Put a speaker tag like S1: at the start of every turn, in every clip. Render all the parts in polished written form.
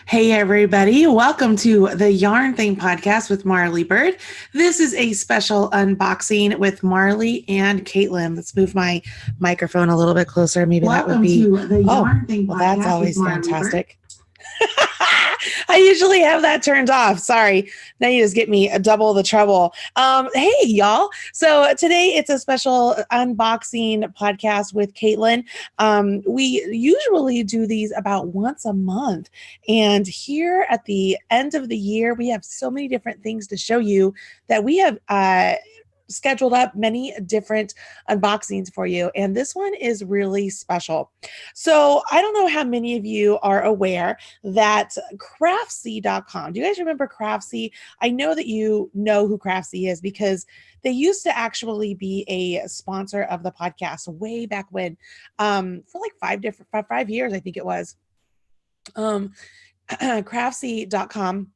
S1: Hey, everybody. Welcome to the Yarn Thing podcast with Marley Bird. This is a special unboxing with Marley and Katelyn. Let's move my microphone a little bit closer. Maybe that would be.
S2: Welcome to the Yarn Thing
S1: Well,
S2: podcast
S1: that's always
S2: with Marley
S1: fantastic. I usually have that turned off. Sorry. Now you just get me double the trouble. Hey, y'all. So today it's a special unboxing podcast with Katelyn. We usually do these about once a month. And here at the end of the year, we have so many different things to show you that we have scheduled up many different unboxings for you. And this one is really special. So I don't know how many of you are aware that Craftsy.com, do you guys remember Craftsy? I know that you know who Craftsy is because they used to actually be a sponsor of the podcast way back when, for like 5 years, I think it was. Craftsy.com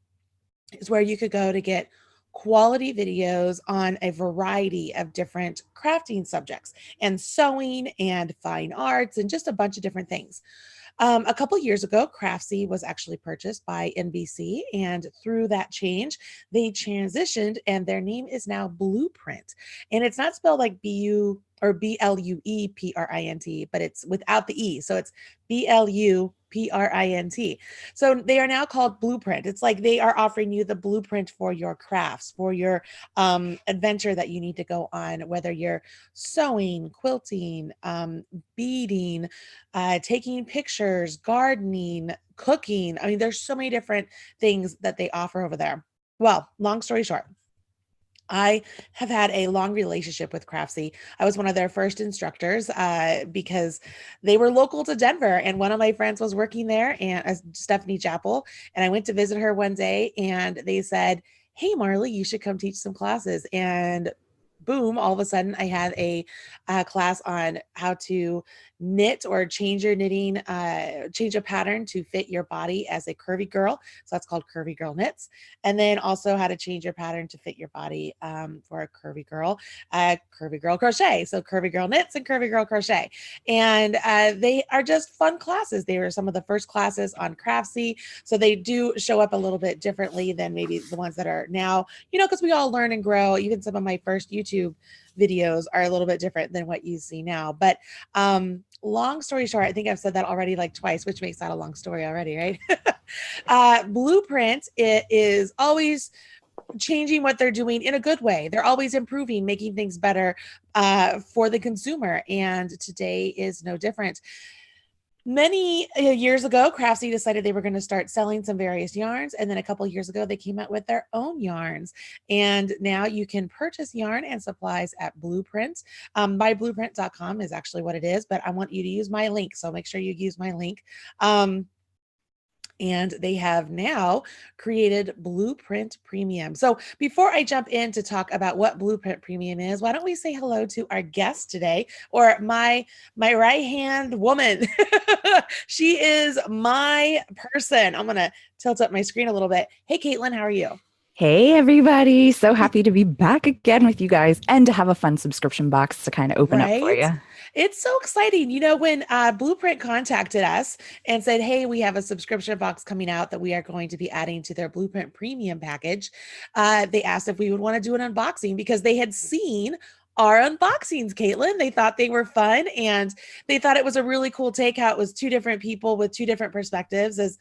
S1: is where you could go to get quality videos on a variety of different crafting subjects and sewing and fine arts and just a bunch of different things. A couple years ago, Craftsy was actually purchased by NBC, and through that change, they transitioned, and their name is now Bluprint. And it's not spelled like B-U or Blueprint, but it's without the E. So it's Bluprint. So they are now called Bluprint. It's like they are offering you the blueprint for your crafts, for your adventure that you need to go on, whether you're sewing, quilting, beading, taking pictures, gardening, cooking. I mean, there's so many different things that they offer over there. Well, long story short, I have had a long relationship with Craftsy. I was one of their first instructors because they were local to Denver, and one of my friends was working there, and Stephanie Chappell, and I went to visit her one day, and they said, "Hey, Marley, you should come teach some classes." And boom, all of a sudden I had a class on how to knit or change your knitting, change a pattern to fit your body as a curvy girl. So that's called Curvy Girl Knits. And then also how to change your pattern to fit your body for a curvy girl crochet. So Curvy Girl Knits and Curvy Girl Crochet. And they are just fun classes. They were some of the first classes on Craftsy. So they do show up a little bit differently than maybe the ones that are now, because we all learn and grow. Even some of my first YouTube videos are a little bit different than what you see now. But long story short, I think I've said that already like twice, which makes that a long story already, right? Bluprint, it is always changing what they're doing in a good way. They're always improving, making things better for the consumer. And today is no different. Many years ago, Craftsy decided they were going to start selling some various yarns. And then a couple years ago, they came out with their own yarns. And now you can purchase yarn and supplies at Bluprint. Bluprint.com is actually what it is, but I want you to use my link. So make sure you use my link. And they have now created Bluprint Premium. So before I jump in to talk about what Bluprint Premium is, why don't we say hello to our guest today, or my right-hand woman. She is my person. I'm going to tilt up my screen a little bit. Hey, Katelyn, how are you?
S2: Hey, everybody. So happy to be back again with you guys and to have a fun subscription box to kind of open up for you.
S1: It's so exciting. When Bluprint contacted us and said, hey, we have a subscription box coming out that we are going to be adding to their Bluprint Premium package, they asked if we would want to do an unboxing because they had seen our unboxings, Katelyn. They thought they were fun, and they thought it was a really cool take how it was two different people with two different perspectives, as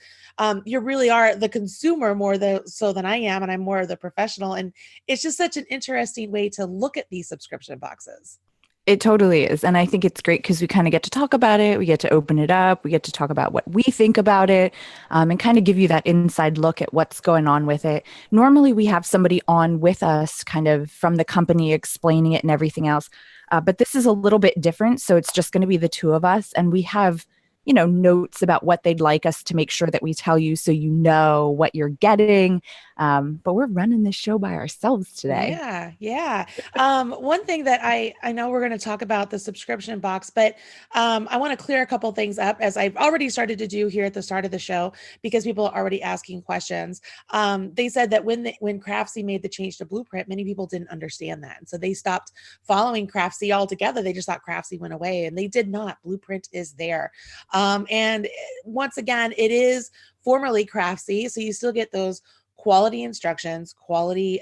S1: you really are the consumer more so than I am, and I'm more of the professional. And it's just such an interesting way to look at these subscription boxes.
S2: It totally is. And I think it's great because we kind of get to talk about it. We get to open it up. We get to talk about what we think about it, and kind of give you that inside look at what's going on with it. Normally, we have somebody on with us kind of from the company explaining it and everything else. But this is a little bit different. So it's just going to be the two of us. And we have notes about what they'd like us to make sure that we tell you so you know what you're getting. But we're running this show by ourselves today.
S1: Yeah. One thing that I know we're going to talk about the subscription box, but I want to clear a couple things up, as I've already started to do here at the start of the show, because people are already asking questions. They said that when Craftsy made the change to Bluprint, many people didn't understand that. And so they stopped following Craftsy altogether. They just thought Craftsy went away, and they did not. Bluprint is there. And once again, it is formerly Craftsy. So you still get those quality instructions, quality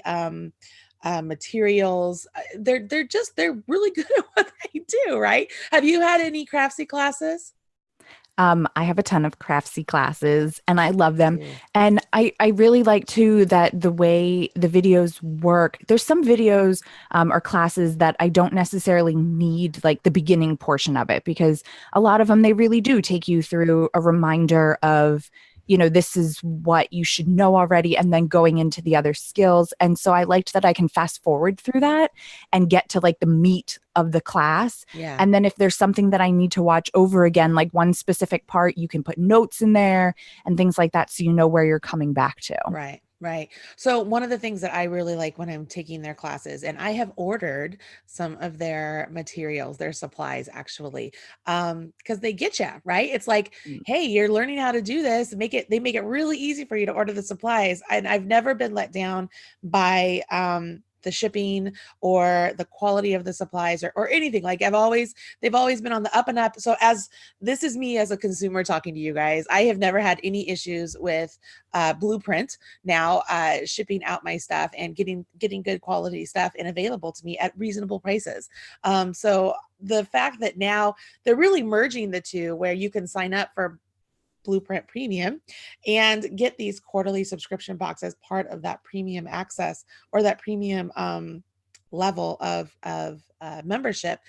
S1: materials. They're really good at what they do, right? Have you had any Craftsy classes?
S2: I have a ton of craftsy classes and I love them.
S1: Too.
S2: And I really like too that the way the videos work, there's some videos or classes that I don't necessarily need like the beginning portion of it because a lot of them, they really do take you through a reminder of, this is what you should know already and then going into the other skills. And so I liked that I can fast forward through that and get to like the meat of the class.
S1: Yeah.
S2: And then if there's something that I need to watch over again, like one specific part, you can put notes in there and things like that so you know where you're coming back to.
S1: Right, right. So one of the things that I really like when I'm taking their classes, and I have ordered some of their materials, their supplies actually, because they get you, right? It's like,
S2: Mm.
S1: hey, you're learning how to do this. They make it really easy for you to order the supplies. And I've never been let down by the shipping or the quality of the supplies or anything. Like they've always been on the up and up. So as this is me as a consumer talking to you guys, I have never had any issues with Bluprint now shipping out my stuff and getting good quality stuff and available to me at reasonable prices. So the fact that now they're really merging the two where you can sign up for Bluprint Premium and get these quarterly subscription boxes as part of that premium access or that premium level of membership.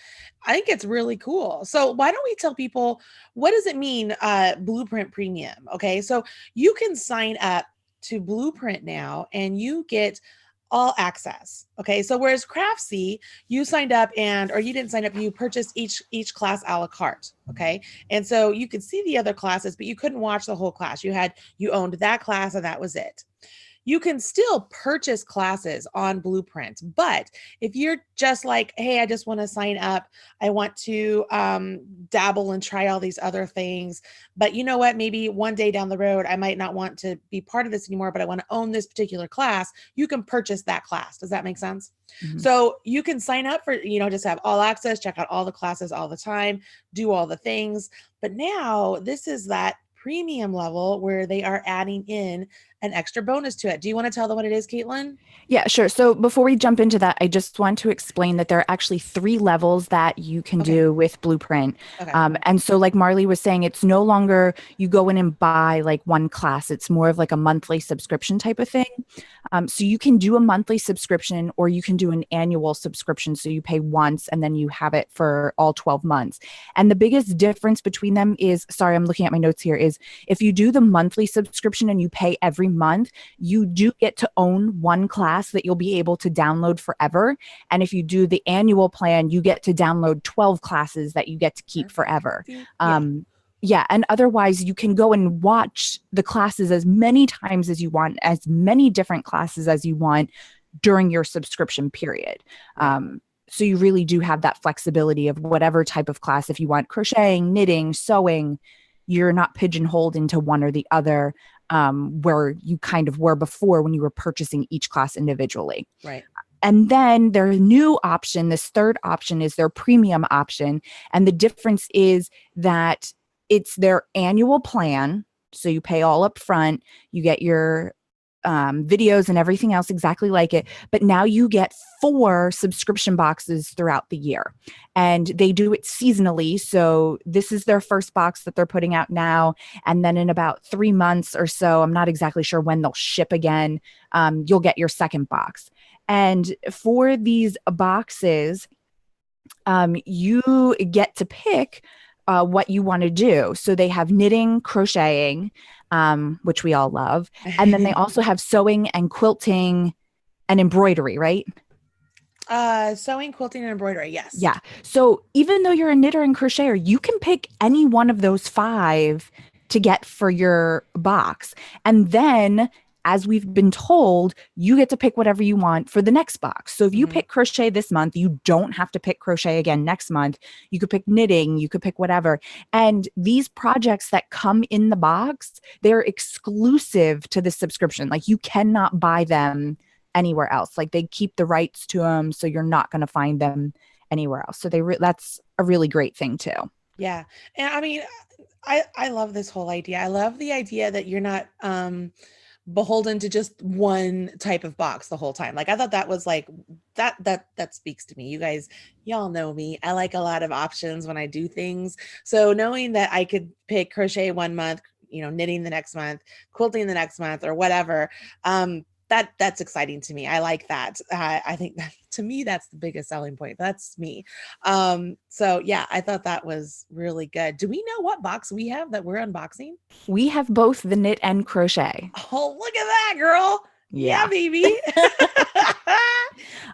S1: I think it's really cool. So why don't we tell people, what does it mean, Bluprint Premium? Okay, so you can sign up to Bluprint now and you get all access. Okay, so whereas Craftsy, you signed up or you didn't sign up, you purchased each class a la carte. Okay, and so you could see the other classes, but you couldn't watch the whole class. You owned that class and that was it. You can still purchase classes on Bluprint, but if you're just like, hey, I just want to sign up, I want to dabble and try all these other things, but you know what, maybe one day down the road I might not want to be part of this anymore, but I want to own this particular class, you can purchase that class. Does that make sense?
S2: Mhm.
S1: So you can sign up for, just have all access, check out all the classes all the time, do all the things. But now this is that premium level where they are adding in an extra bonus to it. Do you want to tell them what it is, Katelyn?
S2: Yeah, sure. So before we jump into that, I just want to explain that there are actually 3 levels that you can
S1: Okay.
S2: do with Bluprint.
S1: Okay.
S2: And so, like Marley was saying, it's no longer you go in and buy like one class, it's more of like a monthly subscription type of thing. So you can do a monthly subscription or you can do an annual subscription. So you pay once and then you have it for all 12 months. And the biggest difference between them is, sorry, I'm looking at my notes here, is if you do the monthly subscription and you pay every month, you do get to own one class that you'll be able to download forever. And if you do the annual plan, you get to download 12 classes that you get to keep
S1: Perfect.
S2: forever.
S1: See? Yeah.
S2: Yeah, and otherwise you can go and watch the classes as many times as you want, as many different classes as you want during your subscription period.
S1: Right.
S2: So you really do have that flexibility of whatever type of class. If you want crocheting, knitting, sewing, you're not pigeonholed into one or the other, where you kind of were before when you were purchasing each class individually.
S1: Right.
S2: And then their new option, this third option, is their premium option. And the difference is that it's their annual plan. So you pay all up front, you get your videos and everything else exactly like it. But now you get 4 subscription boxes throughout the year. And they do it seasonally. So this is their first box that they're putting out now. And then in about 3 months or so, I'm not exactly sure when they'll ship again, you'll get your second box. And for these boxes, you get to pick what you want to do. So they have knitting, crocheting, which we all love. And then they also have sewing and quilting and embroidery, right?
S1: Sewing, quilting, and embroidery. Yes.
S2: Yeah. So even though you're a knitter and crocheter, you can pick any one of those 5 to get for your box. And then, as we've been told, you get to pick whatever you want for the next box. So if you pick crochet this month, you don't have to pick crochet again next month. You could pick knitting, you could pick whatever. And these projects that come in the box, they're exclusive to the subscription. Like you cannot buy them anywhere else. Like they keep the rights to them, so you're not going to find them anywhere else. So that's a really great thing too.
S1: Yeah. And I mean, I love this whole idea. I love the idea that you're not beholden to just one type of box the whole time. Like I thought that was like that speaks to me. You guys, y'all know me. I like a lot of options when I do things. So knowing that I could pick crochet one month, knitting the next month, quilting the next month, or whatever, that's exciting to me. I like that. I think that to me that's the biggest selling point. That's me. So yeah, I thought that was really good. Do we know what box we have that we're unboxing?
S2: We have both the knit and crochet.
S1: Oh, look at that, girl. Yeah,
S2: Yeah.
S1: baby.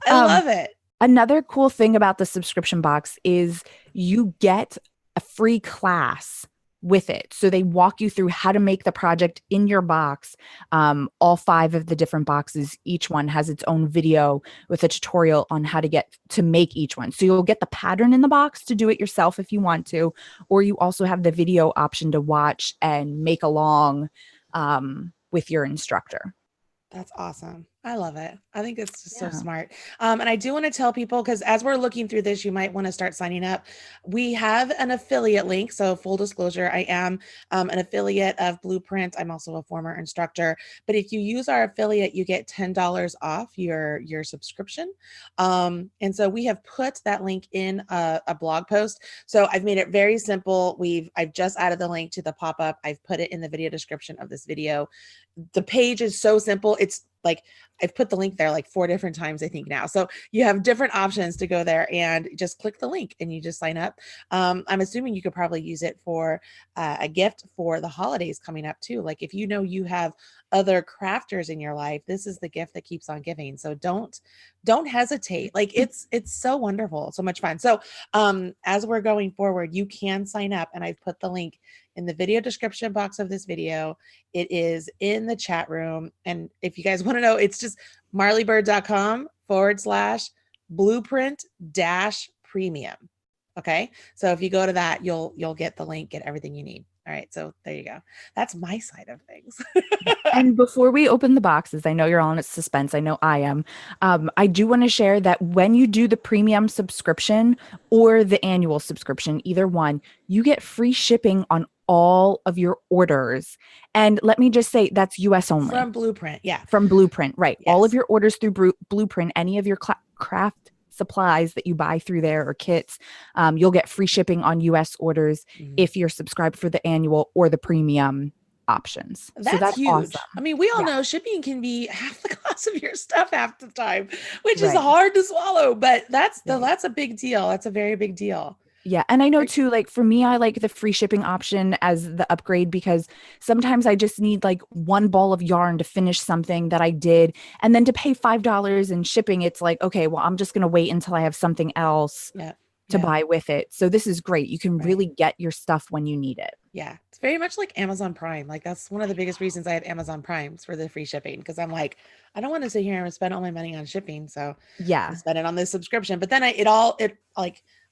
S1: I
S2: Um,
S1: love it.
S2: Another cool thing about the subscription box is you get a free class with it. So they walk you through how to make the project in your box. All 5 of the different boxes, each one has its own video with a tutorial on how to get to make each one. So you'll get the pattern in the box to do it yourself if you want to, or you also have the video option to watch and make along with your instructor.
S1: That's awesome. I love it. I think it's just so
S2: Yeah.
S1: smart. And I do want to tell people, because as we're looking through this, you might want to start signing up. We have an affiliate link. So full disclosure, I am an affiliate of Bluprint. I'm also a former instructor. But if you use our affiliate, you get $10 off your subscription. And so we have put that link in a blog post. So I've made it very simple. I've just added the link to the pop-up. I've put it in the video description of this video. The page is so simple. It's like I've put the link there like 4 different times, I think now. So you have different options to go there and just click the link and you just sign up. I'm assuming you could probably use it for a gift for the holidays coming up too. Like if you have other crafters in your life, this is the gift that keeps on giving. So don't hesitate. Like it's so wonderful, so much fun. So as we're going forward, you can sign up, and I've put the link in the video description box of this video. It is in the chat room. And if you guys want to know, it's just marleybird.com/bluprint premium. Okay. So if you go to that, you'll get the link, get everything you need. All right. So there you go. That's my side of things.
S2: And before we open the boxes, I know you're all in suspense. I know I am. I do want to share that when you do the premium subscription or the annual subscription, either one, you get free shipping on all of your orders. And let me just say that's US only.
S1: From Bluprint. Yeah.
S2: From Bluprint, right.
S1: Yes.
S2: All of your orders through Bluprint, any of your craft supplies that you buy through there or kits, you'll get free shipping on US orders if you're subscribed for the annual or the premium options.
S1: That's huge.
S2: Awesome.
S1: I mean, we all know shipping can be half the cost of your stuff half the time, which is hard to swallow, but that's a big deal. That's a very big deal.
S2: Yeah. And I know too, like for me, I like the free shipping option as the upgrade because sometimes I just need like one ball of yarn to finish something that I did. And then to pay $5 in shipping, it's like, okay, well, I'm just going to wait until I have something else to buy with it. So this is great. You can really get your stuff when you need it.
S1: Yeah. It's very much like Amazon Prime. Like that's one of the biggest reasons I have Amazon Primes for the free shipping. Cause I'm like, I don't want to sit here and spend all my money on shipping. So I spend it on this subscription, but then I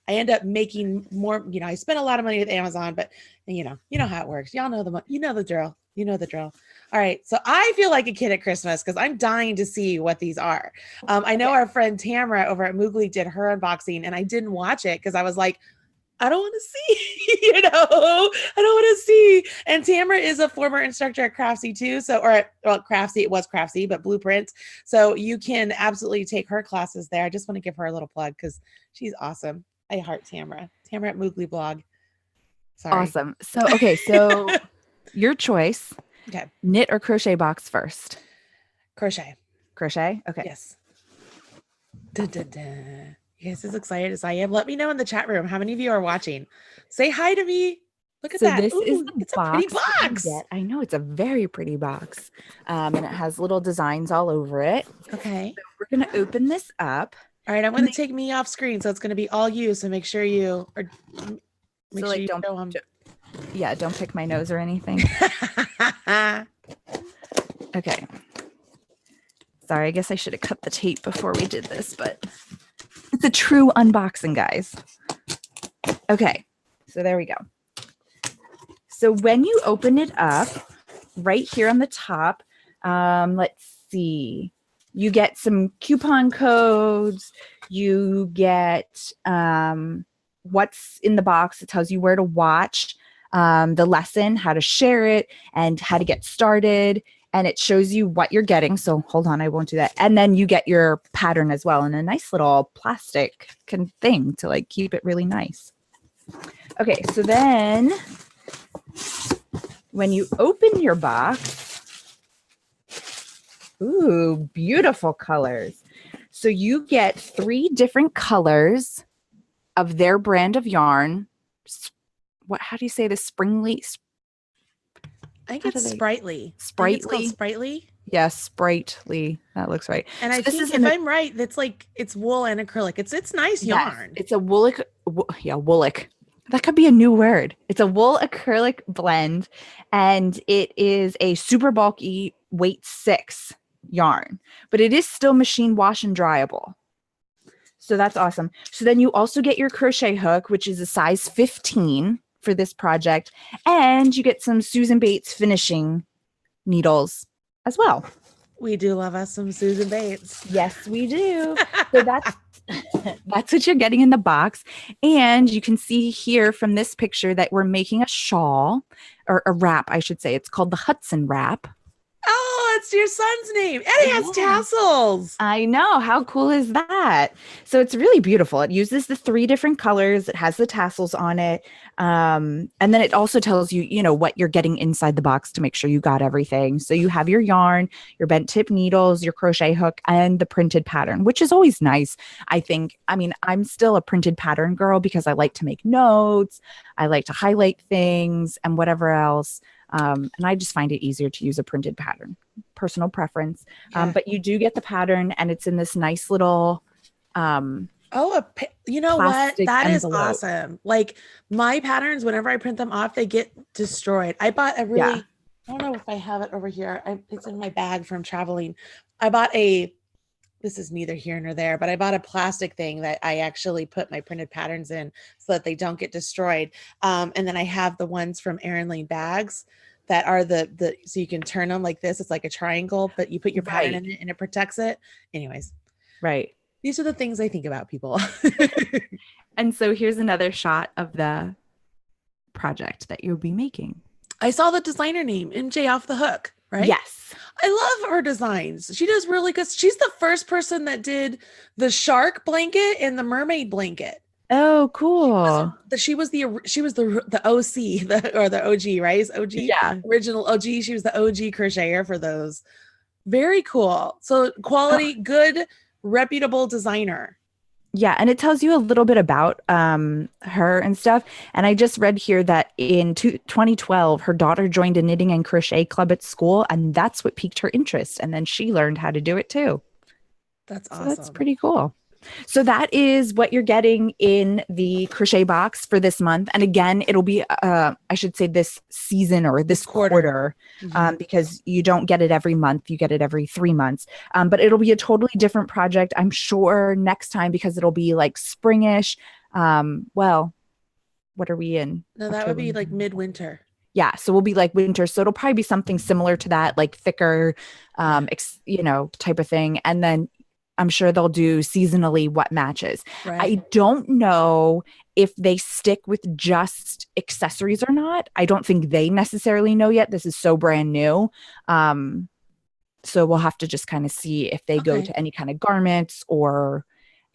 S1: end up making more, I spend a lot of money with Amazon, but you know how it works. Y'all know the drill. You know the drill. All right. So I feel like a kid at Christmas because I'm dying to see what these are. I know our friend Tamara over at Moogly did her unboxing and I didn't watch it because I was like, I don't want to see, I don't want to see. And Tamara is a former instructor at Craftsy too. So, Craftsy, it was Craftsy, but Bluprint. So you can absolutely take her classes there. I just want to give her a little plug because she's awesome. I heart Tamara. Tamara at Moogly blog. Sorry.
S2: Awesome. So your choice.
S1: Okay.
S2: Knit or crochet box first?
S1: Crochet.
S2: Crochet? Okay.
S1: Yes. Dun, dun, dun. You guys as excited as I am. Let me know in the chat room how many of you are watching. Say hi to me. Look at that.
S2: This is the
S1: it's a pretty box.
S2: I know it's a very pretty box. And it has little designs all over it.
S1: Okay.
S2: So we're going to open this up.
S1: All right, I'm going to take me off screen, so it's going to be all you. So make sure you
S2: don't pick my nose or anything. Okay. Sorry, I guess I should have cut the tape before we did this, but it's a true unboxing, guys. Okay, so there we go. So when you open it up, right here on the top, let's see. You get some coupon codes. You get what's in the box. It tells you where to watch. the lesson, how to share it, and how to get started. And it shows you what you're getting. So hold on, I won't do that. And then you get your pattern as well in a nice little plastic thing to like keep it really nice. Okay, so then when you open your box, ooh, beautiful colors. So you get 3 different colors of their brand of yarn. How do you say this? Springly?
S1: I think it's Sprightly.
S2: Sprightly?
S1: I think it's called Sprightly.
S2: Yes, Sprightly. That looks right.
S1: And so I think if I'm right, that's like it's wool and acrylic. It's nice yarn.
S2: It's a woolic. Woolic. That could be a new word. It's a wool acrylic blend, and it is a super bulky weight 6 yarn, but it is still machine wash and dryable. So that's awesome. So then you also get your crochet hook, which is a size 15 for this project, and you get some Susan Bates finishing needles as well.
S1: We do love us some Susan Bates.
S2: Yes, we do. So that's what you're getting in the box. And you can see here from this picture that we're making a shawl, or a wrap, I should say. It's called the Hudson wrap.
S1: Oh, it's your son's name. And it has tassels.
S2: I know. How cool is that? So it's really beautiful. It uses the 3 different colors. It has the tassels on it. And then it also tells you, what you're getting inside the box to make sure you got everything. So you have your yarn, your bent tip needles, your crochet hook, and the printed pattern, which is always nice. I think, I'm still a printed pattern girl because I like to make notes. I like to highlight things and whatever else. And I just find it easier to use a printed pattern, personal preference.
S1: Yeah.
S2: But you do get the pattern, and it's in this nice little,
S1: you know what? That
S2: envelope.
S1: Is awesome. Like my patterns, whenever I print them off, they get destroyed. I bought a really, I don't know if I have it over here. It's in my bag from traveling. I bought this is neither here nor there, but I bought a plastic thing that I actually put my printed patterns in so that they don't get destroyed. And then I have the ones from Erin Lane bags that are the so you can turn them like this. It's like a triangle, but you put your pattern in it and it protects it. Anyways.
S2: Right.
S1: These are the things I think about, people.
S2: And so here's another shot of the project that you'll be making.
S1: I saw the designer name, MJ Off the Hook, right?
S2: Yes.
S1: I love her designs. She does really good. She's the first person that did the shark blanket and the mermaid blanket.
S2: Oh, cool.
S1: She was the OC, or the OG, right? OG,
S2: yeah,
S1: original OG. She was the OG crocheter for those. Very cool. So quality, good, reputable designer.
S2: Yeah, and it tells you a little bit about her and stuff. And I just read here that in 2012, her daughter joined a knitting and crochet club at school, and that's what piqued her interest. And then she learned how to do it too.
S1: That's awesome.
S2: So that's pretty cool. So that is what you're getting in the crochet box for this month. And again, it'll be, I should say this season or this quarter, because you don't get it every month. You get it every 3 months. But it'll be a totally different project, I'm sure, next time, because it'll be like springish. Well, what are we in?
S1: No, that would be like midwinter.
S2: Yeah. So we'll be like winter. So it'll probably be something similar to that, like thicker, type of thing. And then I'm sure they'll do seasonally what matches. Right. I don't know if they stick with just accessories or not. I don't think they necessarily know yet. This is so brand new. So we'll have to just kind of see if they go to any kind of garments or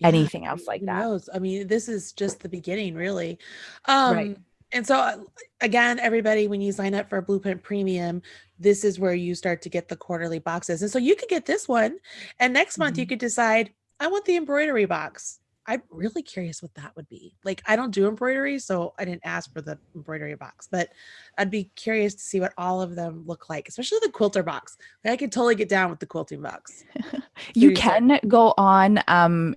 S2: anything else like that.
S1: Who knows? I mean, this is just the beginning, really. Right. And so again, everybody, when you sign up for Bluprint Premium, this is where you start to get the quarterly boxes. And so you could get this one, and next month you could decide, I want the embroidery box. I'm really curious what that would be. Like, I don't do embroidery, so I didn't ask for the embroidery box, but I'd be curious to see what all of them look like, especially the quilter box. I could totally get down with the quilting box.
S2: You can go on,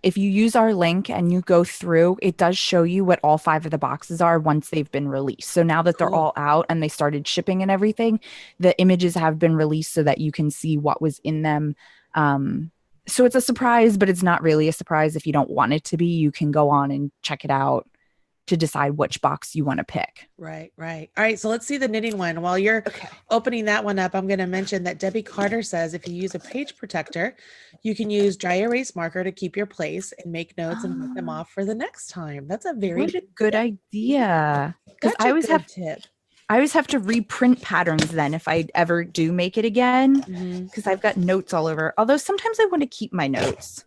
S2: if you use our link and you go through, it does show you what all 5 of the boxes are once they've been released. So now that they're all out and they started shipping and everything, the images have been released so that you can see what was in them. So it's a surprise, but it's not really a surprise. If you don't want it to be, you can go on and check it out to decide which box you want to pick.
S1: Right. All right. So let's see the knitting one. While you're opening that one up, I'm going to mention that Debbie Carter says if you use a page protector, you can use dry erase marker to keep your place and make notes and put them off for the next time. That's a very
S2: good idea. Because I always have
S1: tip.
S2: I always have to reprint patterns then if I ever do make it again, because I've got notes all over. Although sometimes I want to keep my notes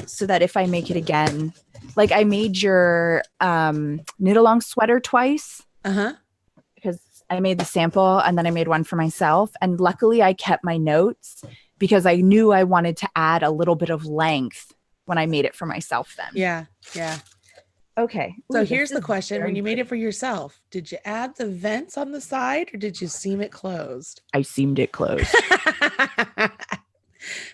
S2: so that if I make it again, like I made your knit along sweater twice. Because I made the sample and then I made one for myself. And luckily I kept my notes because I knew I wanted to add a little bit of length when I made it for myself then.
S1: Yeah. Yeah.
S2: Okay.
S1: So here's the question. When you made it for yourself, did you add the vents on the side or did you seam it closed?
S2: I seamed it closed.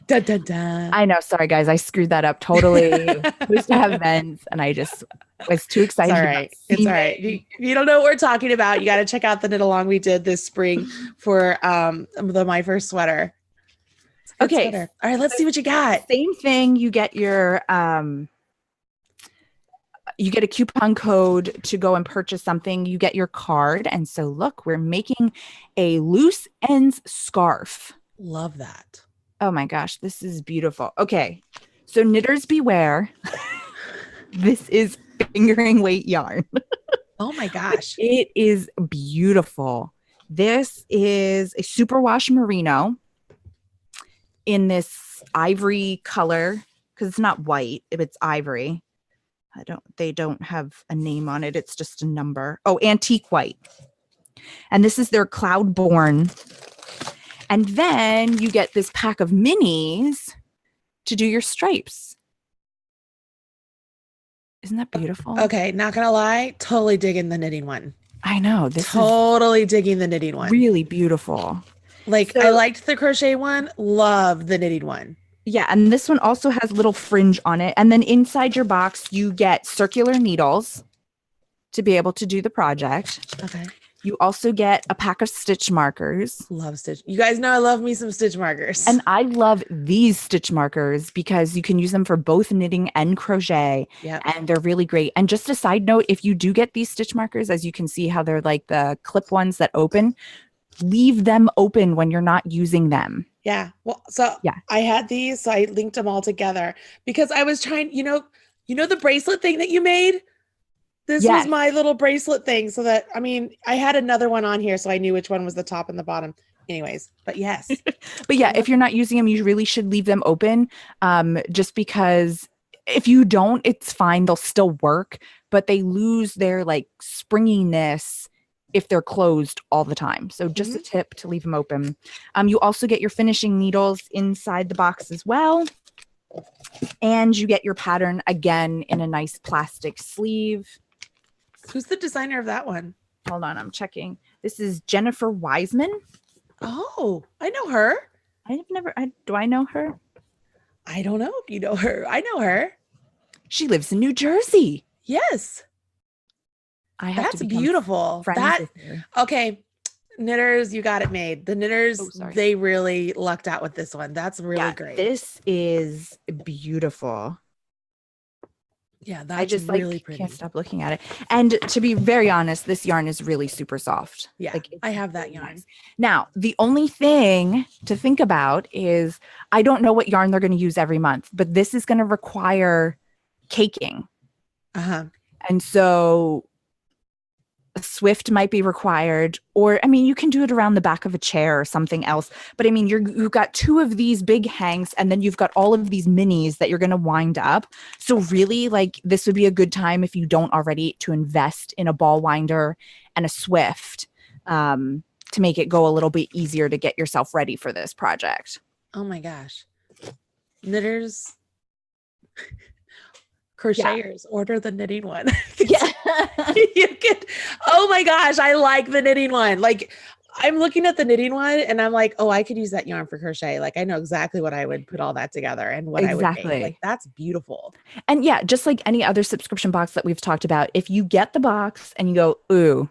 S1: Dun, dun, dun.
S2: I know. Sorry, guys. I screwed that up totally. Supposed to have vents and I just was too excited.
S1: It's all right. It's all right. If you don't know what we're talking about, you got to check out the knit along we did this spring for my first sweater.
S2: Okay.
S1: Sweater. All right. Let's see what you got.
S2: Same thing. You get your you get a coupon code to go and purchase something. You get your card. And so look, we're making a loose ends scarf.
S1: Love that.
S2: Oh my gosh, this is beautiful. Okay, so knitters beware. This is fingering weight yarn.
S1: Oh my gosh.
S2: It is beautiful. This is a Superwash Merino in this ivory color because it's not white, it's ivory. They don't have a name on it. It's just a number. Oh, antique white. And this is their Cloudborn. And then you get this pack of minis to do your stripes. Isn't that beautiful?
S1: Okay, not gonna lie, totally digging the knitting one.
S2: I know. This
S1: totally digging the knitting one.
S2: Really beautiful.
S1: Like I liked the crochet one, love the knitting one.
S2: Yeah, and this one also has little fringe on it. And then inside your box, you get circular needles to be able to do the project.
S1: Okay.
S2: You also get a pack of stitch markers.
S1: Love stitch. You guys know I love me some stitch markers.
S2: And I love these stitch markers because you can use them for both knitting and crochet.
S1: Yeah.
S2: And they're really great. And just a side note, if you do get these stitch markers, as you can see how they're like the clip ones that open, leave them open when you're not using them.
S1: Yeah. Well, so yeah, I had these, so I linked them all together because I was trying, you know the bracelet thing that you made? This was my little bracelet thing. So that, I mean, I had another one on here, so I knew which one was the top and the bottom. Anyways, but yes.
S2: But yeah, if you're not using them, you really should leave them open. Just because if you don't, it's fine. They'll still work, but they lose their like springiness if they're closed all the time. So just a tip to leave them open. You also get your finishing needles inside the box as well. And you get your pattern again in a nice plastic sleeve.
S1: Who's the designer of that one?
S2: Hold on, I'm checking. This is Jennifer Wiseman.
S1: Oh, I know her.
S2: Do I know her?
S1: I don't know if you know her. I know her.
S2: She lives in New Jersey.
S1: Yes. That's beautiful. Okay. Knitters, you got it made. The knitters, they really lucked out with this one. That's really great.
S2: This is beautiful.
S1: Yeah, that's
S2: I just
S1: really pretty.
S2: Can't stop looking at it. And to be very honest, this yarn is really super soft.
S1: Yeah, I have that yarn.
S2: Nice. Now, the only thing to think about is I don't know what yarn they're going to use every month, but this is going to require caking. And so a Swift might be required, or I mean, you can do it around the back of a chair or something else. But I mean, you've got two of these big hanks, and then you've got all of these minis that you're going to wind up. So really, like this would be a good time if you don't already to invest in a ball winder and a Swift to make it go a little bit easier to get yourself ready for this project.
S1: Oh my gosh, knitters. Crocheters, order the knitting one.
S2: Yeah.
S1: You could, oh my gosh, I like the knitting one. Like I'm looking at the knitting one and I'm like, oh, I could use that yarn for crochet. Like I know exactly what I would put all that together and what I would make. Like that's beautiful.
S2: And yeah, just like any other subscription box that we've talked about, if you get the box and you go, ooh,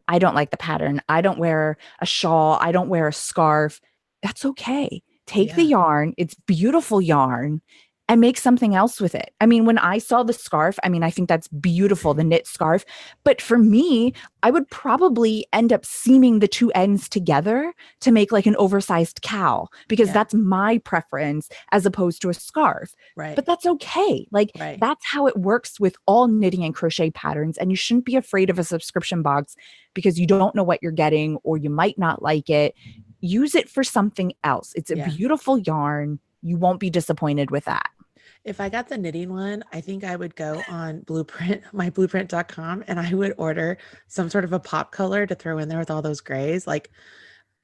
S2: I don't like the pattern. I don't wear a shawl. I don't wear a scarf. That's okay. Take the yarn. It's beautiful yarn. and make something else with it. I mean, when I saw the scarf, I mean, I think that's beautiful, the knit scarf. But for me, I would probably end up seaming the two ends together to make like an oversized cowl because
S1: Yeah.
S2: that's my preference as opposed to a scarf.
S1: Right.
S2: But that's okay. Like,
S1: Right.
S2: that's how it works with all knitting and crochet patterns. And you shouldn't be afraid of a subscription box because you don't know what you're getting or you might not like it. Use it for something else. It's a
S1: Yeah.
S2: beautiful yarn. You won't be disappointed with that.
S1: If I got the knitting one, I think I would go on Bluprint, my bluprint.com, and I would order some sort of a pop color to throw in there with all those grays. Like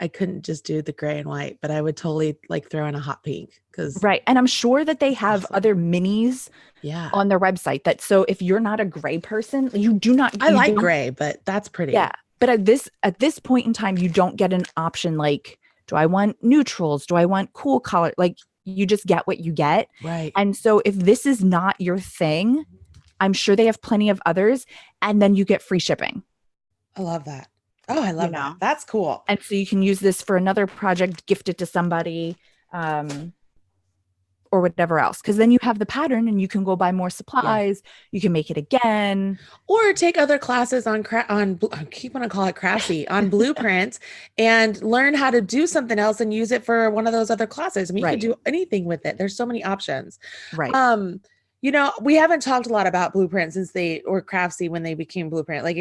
S1: I couldn't just do the gray and white, but I would totally like throw in a hot pink because
S2: Right. And I'm sure that they
S1: it's
S2: have
S1: awesome.
S2: other minis
S1: Yeah.
S2: on their website that so if you're not a gray person,
S1: I
S2: you
S1: like
S2: don't,
S1: gray, but that's
S2: yeah.
S1: pretty.
S2: But at this point in time, you don't get an option like, do I want neutrals? Do I want cool color? Like you just get what you get.
S1: Right.
S2: And so if this is not your thing, I'm sure they have plenty of others. And then you get free shipping,
S1: I love that. Oh, I
S2: you
S1: love that.
S2: know?
S1: That's cool.
S2: And so you can use this for another project, gift it to somebody. Or whatever else. Because then you have the pattern and you can go buy more
S1: Yeah.
S2: supplies. You can make it again.
S1: Or take other classes on I keep want to call it Craftsy on Blueprint and learn how to do something else and use it for one of those other classes. I mean, you could
S2: Right.
S1: do anything with it. There's so many options.
S2: Right.
S1: Um, we haven't talked a lot about Blueprint since they or Craftsy when they became Blueprint. Like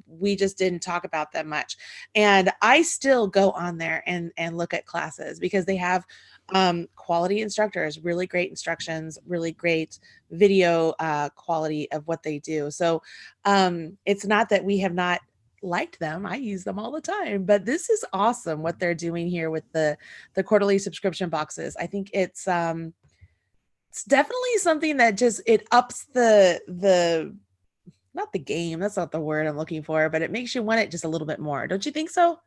S1: we just didn't talk about them much. And I still go on there and look at classes because they have quality instructors, really great instructions, really great video quality of what they do. So it's not that we have not liked them. I use them all the time, but this is awesome what they're doing here with the quarterly subscription boxes. I think it's definitely something that just it ups the not the game, that's not the word I'm looking for, but it makes you want it just a little bit more. Don't you think so?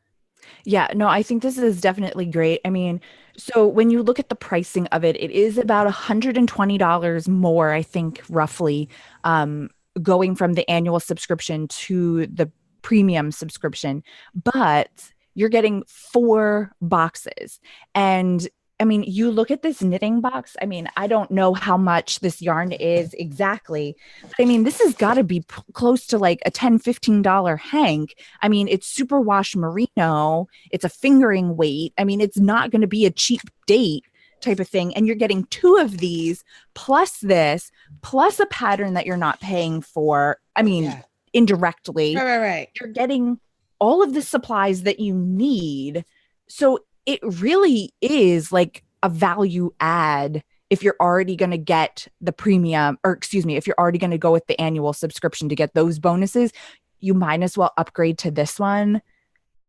S2: Yeah. No, I think this is definitely great. I mean, so when you look at the pricing of it, it is about $120 more, I think, roughly, um, going from the annual subscription to the premium subscription. But you're getting 4 boxes. And I mean, you look at this knitting box. I mean, I don't know how much this yarn is exactly. But I mean, this has got to be close to like a $10, $15 hank. I mean, it's superwash merino. It's a fingering weight. I mean, it's not going to be a cheap date type of thing. And you're getting 2 of these plus this, plus a pattern that you're not paying for. I mean,
S1: Yeah.
S2: indirectly,
S1: Right.
S2: you're getting all of the supplies that you need. So it really is like a value add if you're already going to get the premium, or excuse me, if you're already going to go with the annual subscription to get those bonuses, you might as well upgrade to this one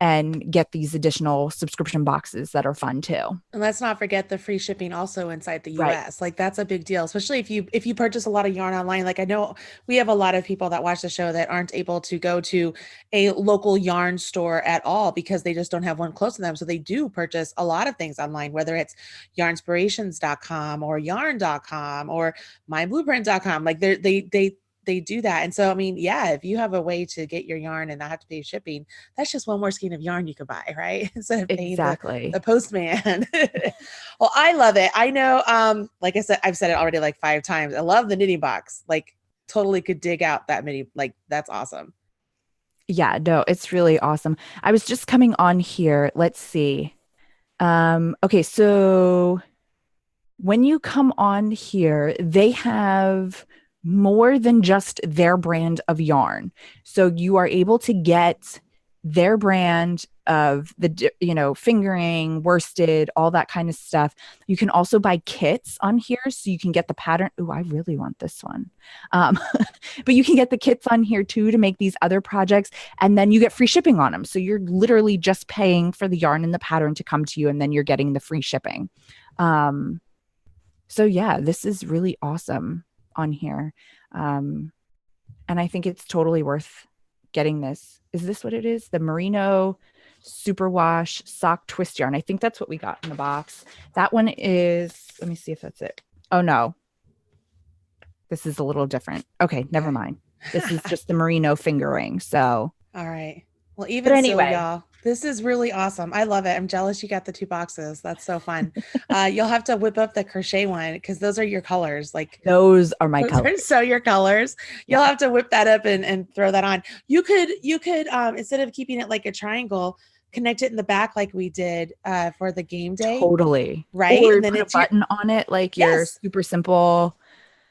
S2: and get these additional subscription boxes that are fun too.
S1: And let's not forget the free shipping also inside the
S2: Right.
S1: US. Like that's a big deal, especially if you purchase a lot of yarn online. Like I know we have a lot of people that watch the show that aren't able to go to a local yarn store at all because they just don't have one close to them. So they do purchase a lot of things online, whether it's yarnspirations.com or yarn.com or myblueprint.com. Like they do that. And so, I mean, yeah, if you have a way to get your yarn and not have to pay shipping, that's just one more skein of yarn you could buy, right? Instead of paying
S2: Exactly.
S1: the postman. Well, I love it. I know, like I said, I've said it already like 5 times. I love the knitting box. Like totally could dig out that many. Like that's awesome.
S2: Yeah, no, it's really awesome. I was just coming on here. Let's see. Okay, so when you come on here, they have more than just their brand of yarn. So you are able to get their brand of fingering, worsted, all that kind of stuff. You can also buy kits on here. So you can get the pattern. Oh, I really want this one. Um, but you can get the kits on here too to make these other projects. And then you get free shipping on them. So you're literally just paying for the yarn and the pattern to come to you. And then you're getting the free shipping. So yeah, this is really awesome on here. And I think it's totally worth getting this. Is this what it is? The Merino Superwash sock twist yarn. I think that's what we got in the box. That one is, let me see if that's it. Oh no. This is a little different. Okay, never mind. This is just the Merino fingering. So,
S1: All right. Well,
S2: but
S1: even so,
S2: anyway,
S1: y'all, This is really awesome. I love it. I'm jealous you got the 2 boxes. That's so fun. You'll have to whip up the crochet one because those are your colors. Like
S2: Those are my
S1: those are
S2: colors.
S1: so your colors. You'll
S2: Yeah,
S1: have to whip that up and throw that on. You could instead of keeping it like a triangle, connect it in the back like we did for the game day,
S2: totally.
S1: right?
S2: Or
S1: And then
S2: put a
S1: it's your
S2: button on it like your
S1: yes,
S2: super simple.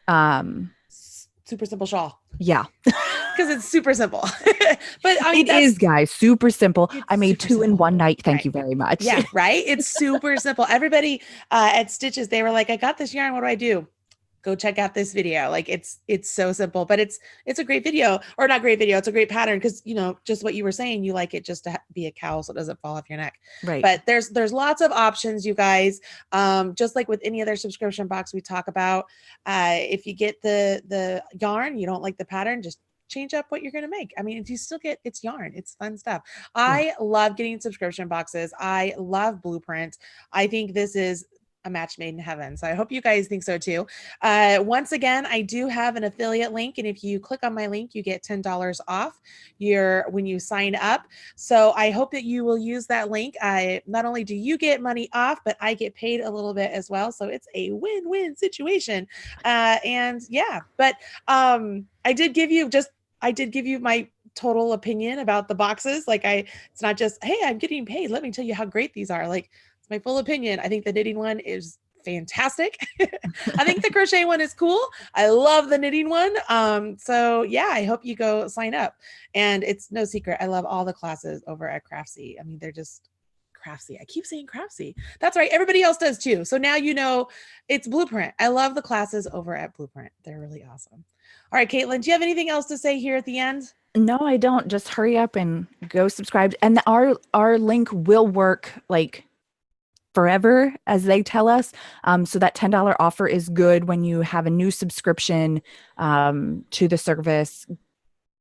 S2: Um,
S1: super simple shawl
S2: yeah,
S1: because it's super simple. But I mean
S2: it is,
S1: that's
S2: guys. Super simple. I
S1: it's
S2: made
S1: super
S2: 2 in
S1: simple.
S2: one night. Thank
S1: Right.
S2: you very much.
S1: Yeah, right. It's super simple. Everybody at Stitches, they were like, I got this yarn. What do I do? Go check out this video. Like it's so simple, but it's a great video, or not great video. It's a great pattern because just what you were saying, you like it just to be a cowl so it doesn't fall off your neck.
S2: Right.
S1: But there's lots of options, you guys. Just like with any other subscription box we talk about, if you get the yarn, you don't like the pattern, just change up what you're going to make. I mean, you still get it's yarn. It's fun stuff.
S2: Yeah.
S1: I love getting subscription boxes. I love Bluprint. I think this is a match made in heaven. So I hope you guys think so too. Once again, I do have an affiliate link, and if you click on my link, you get $10 off when you sign up. So I hope that you will use that link. Not only do you get money off, but I get paid a little bit as well. So it's a win-win situation. And yeah, but I did give you my total opinion about the boxes. It's not just, hey, I'm getting paid. Let me tell you how great these are. Like, it's my full opinion. I think the knitting one is fantastic. I think the crochet one is cool. I love the knitting one. So yeah, I hope you go sign up. And it's no secret, I love all the classes over at Craftsy. I mean, they're just Craftsy. I keep saying Craftsy. That's right. Everybody else does too. So now you know it's Bluprint. I love the classes over at Bluprint. They're really awesome. All right, Katelyn, do you have anything else to say here at the end?
S2: No, I don't. Just hurry up and go subscribe. And our link will work like forever, as they tell us. So that $10 offer is good when you have a new subscription to the service.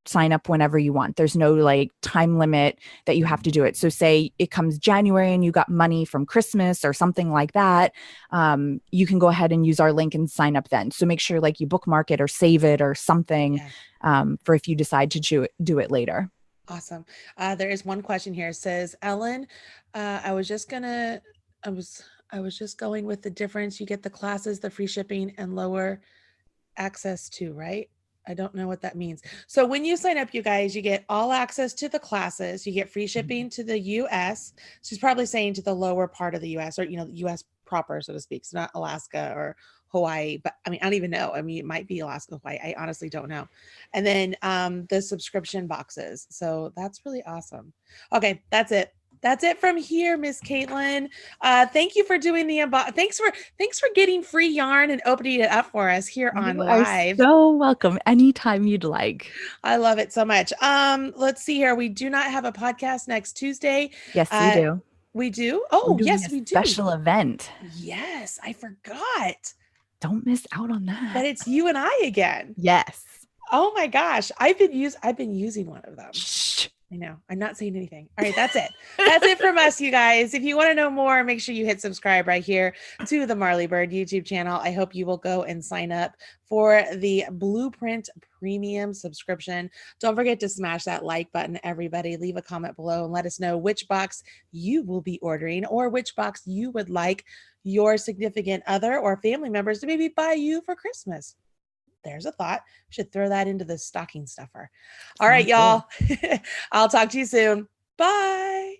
S2: Sign up whenever you want. There's no like time limit that you have to do it. So say it comes January and you got money from Christmas or something like that, you can go ahead and use our link and sign up then. So make sure like you bookmark it or save it or something for if you decide to do it later.
S1: Awesome. There is one question here. It says, Ellen, I was just gonna, I was just going with the difference. You get the classes, the free shipping, and lower access to, right? I don't know what that means. So when you sign up, you guys, you get all access to the classes. You get free shipping to the US. She's probably saying to the lower part of the US, or the US proper, so to speak. So not Alaska or Hawaii, but I mean, I don't even know. I mean, it might be Alaska, Hawaii. I honestly don't know. And then the subscription boxes. So that's really awesome. Okay, that's it. That's it from here, Miss Katelyn. Thank you for doing the thanks for getting free yarn and opening it up for us here on
S2: You are
S1: live.
S2: so welcome anytime you'd like.
S1: I love it so much. Let's see here. We do not have a podcast next Tuesday.
S2: Yes, we
S1: Uh,
S2: do.
S1: we do.
S2: We're
S1: Oh,
S2: doing
S1: yes,
S2: a
S1: we do.
S2: special event.
S1: Yes, I forgot
S2: Don't miss out on
S1: that
S2: that.
S1: it's you and I again.
S2: Yes.
S1: Oh my gosh, I've been using one of them.
S2: Shh.
S1: I know. I'm not saying anything. All right, that's it. That's it from us, you guys. If you want to know more, make sure you hit subscribe right here to the Marley Bird YouTube channel. I hope you will go and sign up for the Bluprint Premium subscription. Don't forget to smash that like button, everybody. Leave a comment below and let us know which box you will be ordering or which box you would like your significant other or family members to maybe buy you for Christmas. There's a thought. We should throw that into the stocking stuffer. All right,
S2: Sounds good.
S1: y'all. I'll talk to you soon. Bye.